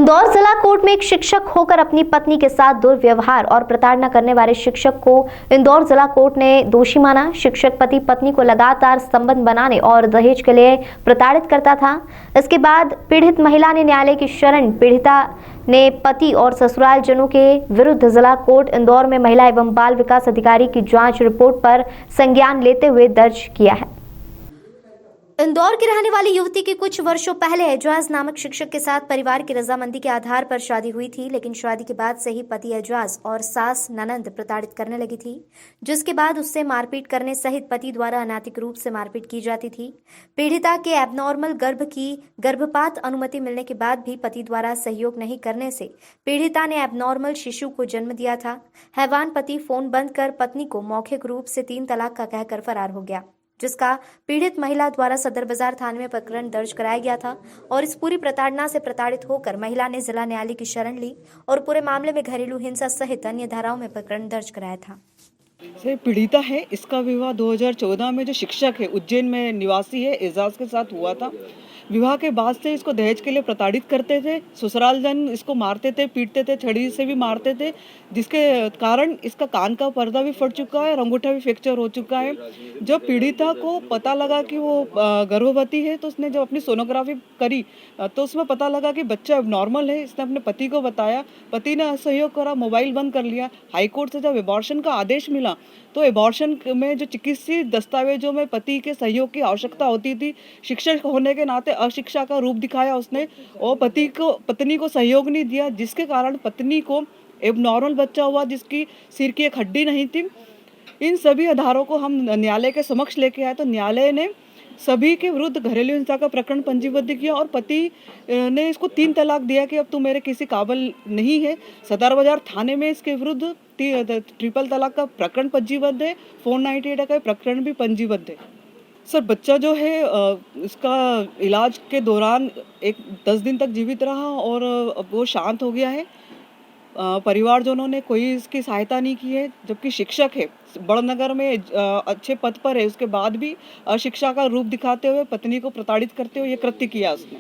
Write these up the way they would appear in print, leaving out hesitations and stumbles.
इंदौर जिला कोर्ट में एक शिक्षक होकर अपनी पत्नी के साथ दुर्व्यवहार और प्रताड़ना करने वाले शिक्षक को इंदौर जिला कोर्ट ने दोषी माना। शिक्षक पति पत्नी को लगातार संबंध बनाने और दहेज के लिए प्रताड़ित करता था। इसके बाद पीड़ित महिला ने न्यायालय की शरण पीड़िता ने पति और ससुराल जनों के विरुद्ध जिला कोर्ट इंदौर में महिला एवं बाल विकास अधिकारी की जांच रिपोर्ट पर संज्ञान लेते हुए दर्ज किया है। इंदौर की रहने वाली युवती की कुछ वर्षों पहले एजाज नामक शिक्षक के साथ परिवार की रजामंदी के आधार पर शादी हुई थी, लेकिन शादी के बाद से ही पति एजाज और सास ननंद प्रताड़ित करने लगी थी, जिसके बाद उससे मारपीट करने सहित पति द्वारा अनैतिक रूप से मारपीट की जाती थी। पीड़िता के एबनॉर्मल गर्भ की गर्भपात अनुमति मिलने के बाद भी पति द्वारा सहयोग नहीं करने से पीड़िता ने एबनॉर्मल शिशु को जन्म दिया था। हैवान पति फोन बंद कर पत्नी को मौखिक रूप से 3 तलाक का कहकर फरार हो गया, जिसका पीड़ित महिला द्वारा सदर बाजार थाने में प्रकरण दर्ज कराया गया था और इस पूरी प्रताड़ना से प्रताड़ित होकर महिला ने जिला न्यायालय की शरण ली और पूरे मामले में घरेलू हिंसा सहित अन्य धाराओं में प्रकरण दर्ज कराया था। पीड़िता है, इसका विवाह 2014 में जो शिक्षक है उज्जैन में निवासी है एजाज के साथ हुआ था। विवाह के बाद से इसको दहेज के लिए प्रताड़ित करते थे, ससुराल जन इसको मारते थे, पीटते थे, छड़ी से भी मारते थे, जिसके कारण इसका कान का पर्दा भी फट चुका है और अंगूठा भी फ्रैक्चर हो चुका है। जब पीड़िता को पता लगा कि वो गर्भवती है तो उसने जब अपनी सोनोग्राफी करी तो उसमें पता लगा कि बच्चा नॉर्मल है। इसने अपने पति को बताया, पति ने असहयोग करा, मोबाइल बंद कर लिया। हाईकोर्ट से जब एबॉर्शन का आदेश मिला तो एबॉर्शन में जो चिकित्सीय दस्तावेजों में पति के सहयोग की आवश्यकता होती थी, शिक्षक होने के नाते अशिक्षा का रूप दिखाया उसने और पत्नी को सहयोग नहीं दिया, जिसके कारण पत्नी को एबनॉर्मल बच्चा हुआ जिसकी सिर की एक हड्डी नहीं थी। इन सभी आधारों को हम न्यायालय के समक्ष लेके आए तो न्यायालय ने सभी के विरुद्ध घरेलू हिंसा का प्रकरण पंजीबद्ध किया और पति ने इसको 3 तलाक दिया कि अब तू मेरे किसी काबिल नहीं है। सदर बाजार थाने में इसके विरुद्ध ट्रिपल तलाक का प्रकरण पंजीबद्ध है, 498 का प्रकरण भी पंजीबद्ध है। सर, बच्चा जो है इसका इलाज के दौरान 10 दिन तक जीवित रहा और अब वो शांत हो गया है। परिवारजनों ने कोई इसकी सहायता नहीं की है, जबकि शिक्षक है, बड़नगर में अच्छे पद पर है, उसके बाद भी अशिक्षा का रूप दिखाते हुए पत्नी को प्रताड़ित करते हुए ये कृत्य किया उसने।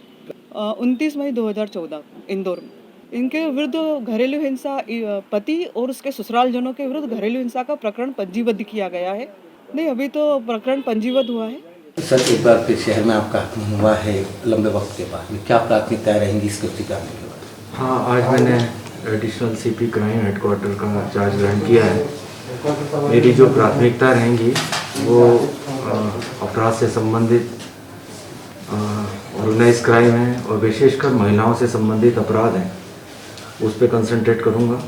29 मई 2014 इंदौर में इनके विरुद्ध घरेलू हिंसा, पति और उसके ससुराल जनों के विरुद्ध घरेलू हिंसा का प्रकरण पंजीबद्ध किया गया है। नहीं, अभी तो प्रकरण पंजीबद्ध हुआ है। सर, एक बार फिर शहर में आपका आगमन हुआ है लंबे वक्त के बाद में, क्या प्राथमिकताएं रहेंगी इस कृत्य करने के बाद? हाँ, आज मैंने एडिशनल सीपी क्राइम हेडक्वार्टर का चार्ज ग्रहण किया है। मेरी जो प्राथमिकता रहेंगी वो अपराध से संबंधित ऑर्गेनाइज क्राइम है और विशेषकर महिलाओं से संबंधित अपराध हैं, उस पर कंसंट्रेट करूँगा।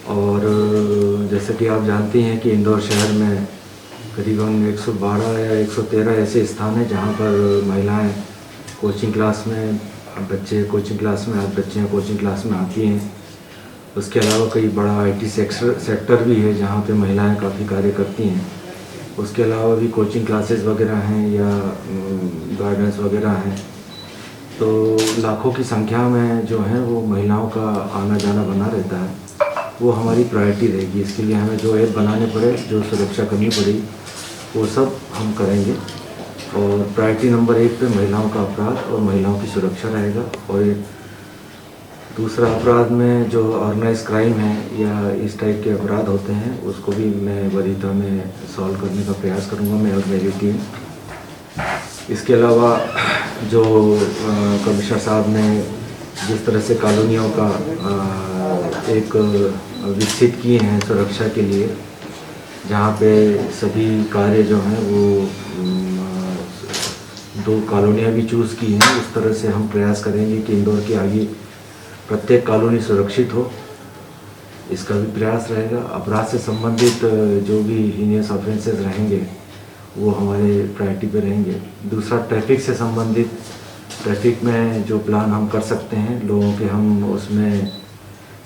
और जैसे कि आप जानती हैं कि इंदौर शहर में करीबन 112 या 113 ऐसे स्थान हैं जहाँ पर महिलाएं कोचिंग क्लास में, बच्चे कोचिंग क्लास में, बच्चियाँ कोचिंग क्लास में आती हैं। उसके अलावा कई बड़ा आईटी सेक्टर भी है जहाँ पे महिलाएं काफ़ी कार्य करती हैं। उसके अलावा भी कोचिंग क्लासेस वगैरह हैं या गार्डन्स वगैरह हैं। तो लाखों की संख्या में जो है वो महिलाओं का आना जाना बना रहता है, वो हमारी प्रायोरिटी रहेगी। इसके लिए हमें जो ऐप बनाने पड़े, जो सुरक्षा करनी पड़ेगी, वो सब हम करेंगे। और प्रायोरिटी नंबर 1 पे महिलाओं का अपराध और महिलाओं की सुरक्षा रहेगा। और दूसरा अपराध में जो ऑर्गेनाइज क्राइम है या इस टाइप के अपराध होते हैं उसको भी मैं वरीयता में सॉल्व करने का प्रयास करूंगा, मैं और मेरी टीम। इसके अलावा जो कमिश्नर साहब ने जिस तरह से कॉलोनियों का एक विकसित किए हैं सुरक्षा के लिए, जहाँ पे सभी कार्य जो हैं वो 2 कॉलोनियाँ भी चूज़ की हैं, उस तरह से हम प्रयास करेंगे कि इंदौर की आगे प्रत्येक कॉलोनी सुरक्षित हो, इसका भी प्रयास रहेगा। अपराध से संबंधित जो भी हीनियस ऑफेंसेस रहेंगे वो हमारे प्रायोरिटी पे रहेंगे। दूसरा, ट्रैफिक से संबंधित, ट्रैफिक में जो प्लान हम कर सकते हैं लोगों के, हम उसमें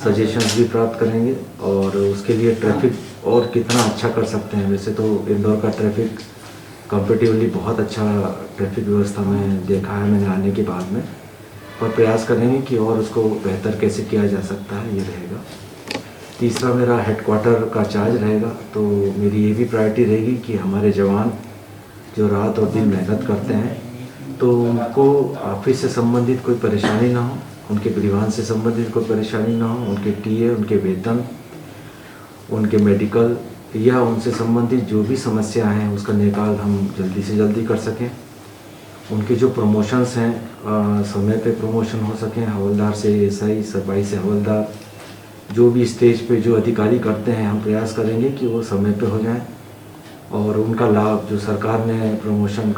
सजेशंस भी प्राप्त करेंगे और उसके लिए ट्रैफिक और कितना अच्छा कर सकते हैं। वैसे तो इंदौर का ट्रैफिक कंपेटिवली बहुत अच्छा ट्रैफिक व्यवस्था में देखा है मैंने आने के बाद में, और प्रयास करेंगे कि और उसको बेहतर कैसे किया जा सकता है, ये रहेगा। तीसरा, मेरा हेडक्वार्टर का चार्ज रहेगा, तो मेरी ये भी प्रायोरिटी रहेगी कि हमारे जवान जो रात और दिन मेहनत करते हैं तो उनको ऑफिस से संबंधित कोई परेशानी ना हो, उनके परिवहन से संबंधित कोई परेशानी ना हो, उनके टीए, उनके वेतन, उनके मेडिकल या उनसे संबंधित जो भी समस्या हैं उसका निकाल हम जल्दी से जल्दी कर सकें। उनके जो प्रमोशंस हैं समय पे प्रमोशन हो सकें, हवलदार से एएसआई, सिपाही से हवलदार, जो भी स्टेज पे जो अधिकारी करते हैं हम प्रयास करेंगे कि वो समय पे हो जाएं और उनका लाभ जो सरकार ने प्रमोशन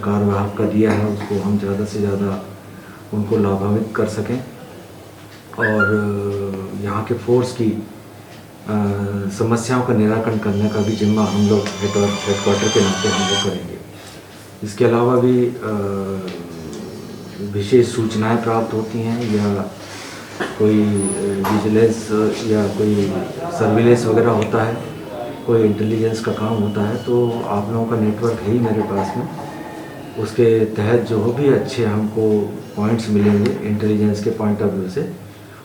कार्यवाहक का दिया है उसको हम ज़्यादा से ज़्यादा उनको लाभान्वित कर सकें और यहाँ के फोर्स की समस्याओं का निराकरण करने का भी जिम्मा हम लोग हेडक्वार्टर के नाते हम लोग करेंगे। इसके अलावा भी विशेष सूचनाएं प्राप्त होती हैं या कोई विजिलेंस या कोई सर्विलेंस वगैरह होता है, कोई इंटेलिजेंस का काम होता है, तो आप लोगों का नेटवर्क है ही मेरे पास में, उसके तहत जो भी अच्छे हमको पॉइंट्स मिलेंगे इंटेलिजेंस के पॉइंट ऑफ व्यू से,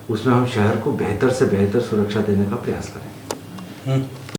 उसमें हम शहर को बेहतर से बेहतर सुरक्षा देने का प्रयास करेंगे।